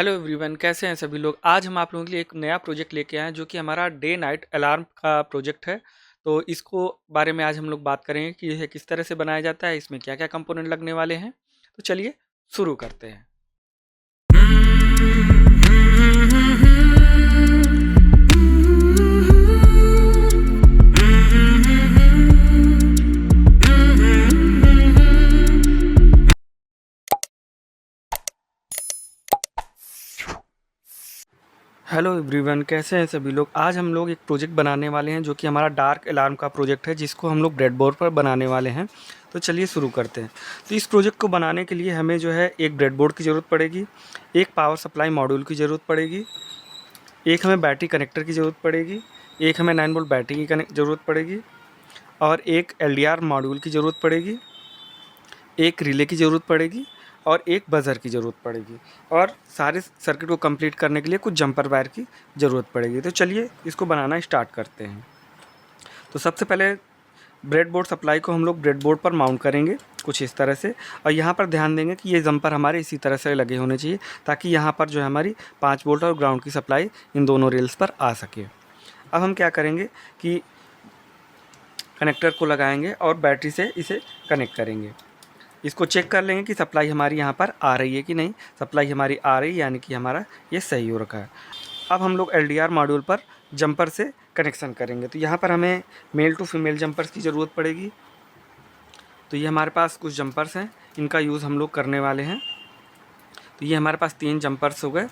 Hello everyone, कैसे हैं सभी लोग। आज हम आप लोगों के लिए एक नया प्रोजेक्ट लेके आए हैं जो कि हमारा डे नाइट अलार्म का प्रोजेक्ट है। तो इसको बारे में आज हम लोग बात करेंगे कि यह किस तरह से बनाया जाता है, इसमें क्या क्या कंपोनेंट लगने वाले हैं। तो चलिए शुरू करते हैं। हेलो एवरीवन, कैसे हैं सभी लोग। आज हम लोग एक प्रोजेक्ट बनाने वाले हैं जो कि हमारा डार्क अलार्म का प्रोजेक्ट है, जिसको हम लोग ब्रेडबोर्ड पर बनाने वाले हैं। तो चलिए शुरू करते हैं। तो इस प्रोजेक्ट को बनाने के लिए हमें जो है एक ब्रेडबोर्ड की ज़रूरत पड़ेगी, एक पावर सप्लाई मॉड्यूल की ज़रूरत पड़ेगी, एक हमें बैटरी कनेक्टर की ज़रूरत पड़ेगी, एक हमें 9 वोल्ट बैटरी की ज़रूरत पड़ेगी, और एक एलडीआर मॉड्यूल की ज़रूरत पड़ेगी, एक रिले की ज़रूरत पड़ेगी, और एक बज़र की ज़रूरत पड़ेगी। और सारे सर्किट को कंप्लीट करने के लिए कुछ जंपर वायर की ज़रूरत पड़ेगी। तो चलिए इसको बनाना स्टार्ट करते हैं। तो सबसे पहले ब्रेडबोर्ड सप्लाई को हम लोग ब्रेडबोर्ड पर माउंट करेंगे कुछ इस तरह से। और यहाँ पर ध्यान देंगे कि ये जंपर हमारे इसी तरह से लगे होने चाहिए, ताकि यहाँ पर जो है हमारी 5 वोल्ट और ग्राउंड की सप्लाई इन दोनों रेल्स पर आ सके। अब हम क्या करेंगे कि कनेक्टर को लगाएंगे और बैटरी से इसे कनेक्ट करेंगे। इसको चेक कर लेंगे कि सप्लाई हमारी यहाँ पर आ रही है कि नहीं। सप्लाई हमारी आ रही है, यानी कि हमारा ये सही हो रखा है। अब हम लोग एलडीआर मॉड्यूल पर जंपर से कनेक्शन करेंगे। तो यहाँ पर हमें मेल टू फीमेल जंपर्स की ज़रूरत पड़ेगी। तो ये हमारे पास कुछ जंपर्स हैं, इनका यूज़ हम लोग करने वाले हैं। तो ये हमारे पास 3 जंपर्स हो गए।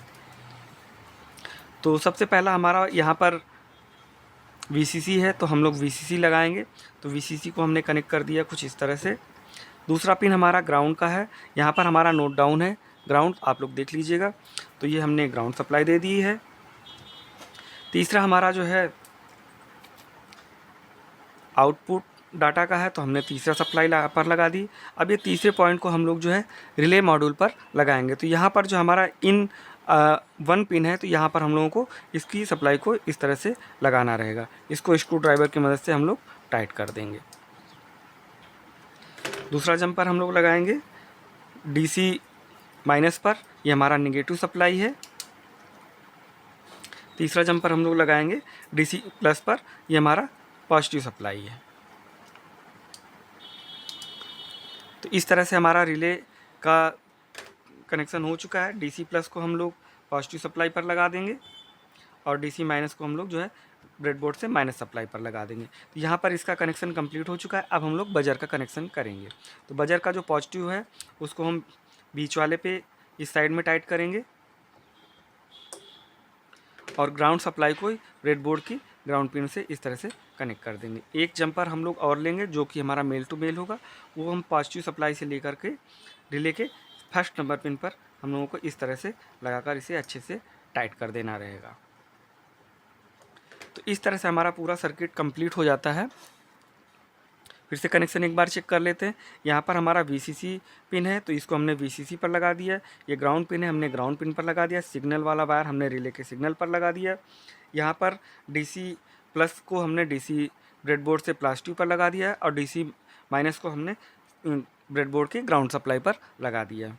तो सबसे पहला हमारा यहाँ पर वीसीसी है, तो हम लोग वीसीसी लगाएंगे। तो वीसीसी को हमने कनेक्ट कर दिया कुछ इस तरह से। दूसरा पिन हमारा ग्राउंड का है। यहाँ पर हमारा नोट डाउन है ग्राउंड, आप लोग देख लीजिएगा। तो ये हमने ग्राउंड सप्लाई दे दी है। तीसरा हमारा जो है आउटपुट डाटा का है, तो हमने तीसरा सप्लाई पर लगा दी। अब ये तीसरे पॉइंट को हम लोग जो है रिले मॉड्यूल पर लगाएंगे। तो यहाँ पर जो हमारा इन 1 पिन है, तो यहाँ पर हम लोगों को इसकी सप्लाई को इस तरह से लगाना रहेगा। इसको स्क्रू ड्राइवर की मदद से हम लोग टाइट कर देंगे। दूसरा जंपर हम लोग लगाएंगे डीसी माइनस पर, ये हमारा नेगेटिव सप्लाई है। तीसरा जंपर हम लोग लगाएंगे डीसी प्लस पर, ये हमारा पॉजिटिव सप्लाई है। तो इस तरह से हमारा रिले का कनेक्शन हो चुका है। डीसी प्लस को हम लोग पॉजिटिव सप्लाई पर लगा देंगे, और डीसी माइनस को हम लोग जो है ब्रेडबोर्ड से माइनस सप्लाई पर लगा देंगे। तो यहाँ पर इसका कनेक्शन कंप्लीट हो चुका है। अब हम लोग बजर का कनेक्शन करेंगे। तो बजर का जो पॉजिटिव है उसको हम बीच वाले पे इस साइड में टाइट करेंगे, और ग्राउंड सप्लाई को ब्रेडबोर्ड की ग्राउंड पिन से इस तरह से कनेक्ट कर देंगे। एक जंपर हम लोग और लेंगे जो कि हमारा मेल टू मेल होगा, वो हम पॉजिटिव सप्लाई से लेकर के रिले के फर्स्ट नंबर पिन पर हम लोगों को इस तरह से लगाकर इसे अच्छे से टाइट कर देना रहेगा। तो इस तरह से हमारा पूरा सर्किट कंप्लीट हो जाता है। फिर से कनेक्शन एक बार चेक कर लेते हैं। यहाँ पर हमारा वीसीसी पिन है, तो इसको हमने वीसीसी पर लगा दिया। ये ग्राउंड पिन है, हमने ग्राउंड पिन पर लगा दिया। सिग्नल वाला वायर हमने रिले के सिग्नल पर लगा दिया। यहाँ पर डीसी प्लस को हमने डीसी ब्रेडबोर्ड से प्लास्टिक पर लगा दिया, और डीसी माइनस को हमने ब्रेडबोर्ड के ग्राउंड सप्लाई पर लगा दिया।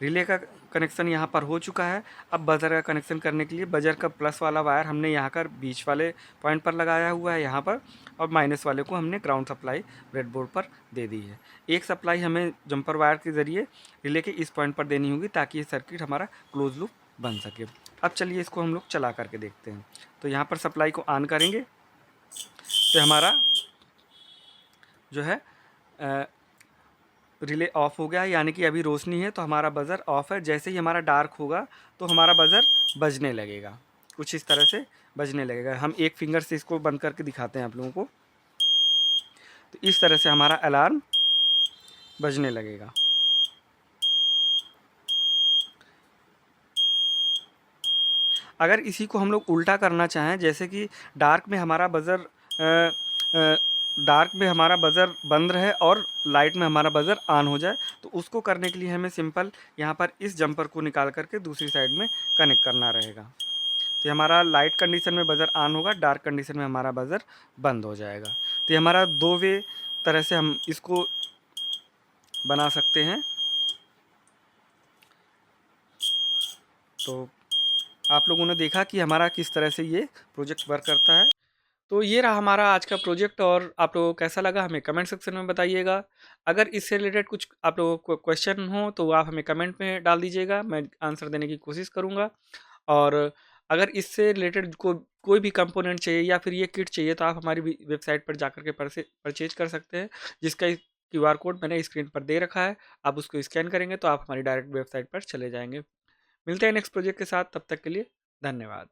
रिले का कनेक्शन यहाँ पर हो चुका है। अब बजर का कनेक्शन करने के लिए बजर का प्लस वाला वायर हमने यहाँ कर बीच वाले पॉइंट पर लगाया हुआ है यहाँ पर, और माइनस वाले को हमने ग्राउंड सप्लाई ब्रेडबोर्ड पर दे दी है। एक सप्लाई हमें जंपर वायर के ज़रिए रिले के इस पॉइंट पर देनी होगी, ताकि ये सर्किट हमारा क्लोज लूप बन सके। अब चलिए इसको हम लोग चला करके देखते हैं। तो यहाँ पर सप्लाई को ऑन करेंगे, तो हमारा जो है रिले ऑफ हो गया है, यानी कि अभी रोशनी है तो हमारा बज़र ऑफ है। जैसे ही हमारा डार्क होगा तो हमारा बज़र बजने लगेगा, कुछ इस तरह से बजने लगेगा। हम एक फिंगर से इसको बंद करके दिखाते हैं आप लोगों को। तो इस तरह से हमारा अलार्म बजने लगेगा। अगर इसी को हम लोग उल्टा करना चाहें, जैसे कि डार्क में हमारा बज़र डार्क में हमारा बज़र बंद रहे और लाइट में हमारा बज़र ऑन हो जाए, तो उसको करने के लिए हमें सिंपल यहाँ पर इस जंपर को निकाल करके दूसरी साइड में कनेक्ट करना रहेगा। तो ये हमारा लाइट कंडीशन में बज़र ऑन होगा, डार्क कंडीशन में हमारा बज़र बंद हो जाएगा। तो ये हमारा 2 वे तरह से हम इसको बना सकते हैं। तो आप लोगों ने देखा कि हमारा किस तरह से ये प्रोजेक्ट वर्क करता है। तो ये रहा हमारा आज का प्रोजेक्ट, और आप लोगों को कैसा लगा हमें कमेंट सेक्शन में बताइएगा। अगर इससे रिलेटेड कुछ आप लोगों को क्वेश्चन हो तो आप हमें कमेंट में डाल दीजिएगा, मैं आंसर देने की कोशिश करूँगा। और अगर इससे रिलेटेड कोई भी कंपोनेंट चाहिए या फिर ये किट चाहिए तो आप हमारी वेबसाइट पर जाकर के परचेज कर सकते हैं, जिसका क्यूआर कोड मैंने स्क्रीन पर दे रखा है। आप उसको स्कैन करेंगे तो आप हमारी डायरेक्ट वेबसाइट पर चले जाएंगे। मिलते हैं नेक्स्ट प्रोजेक्ट के साथ, तब तक के लिए धन्यवाद।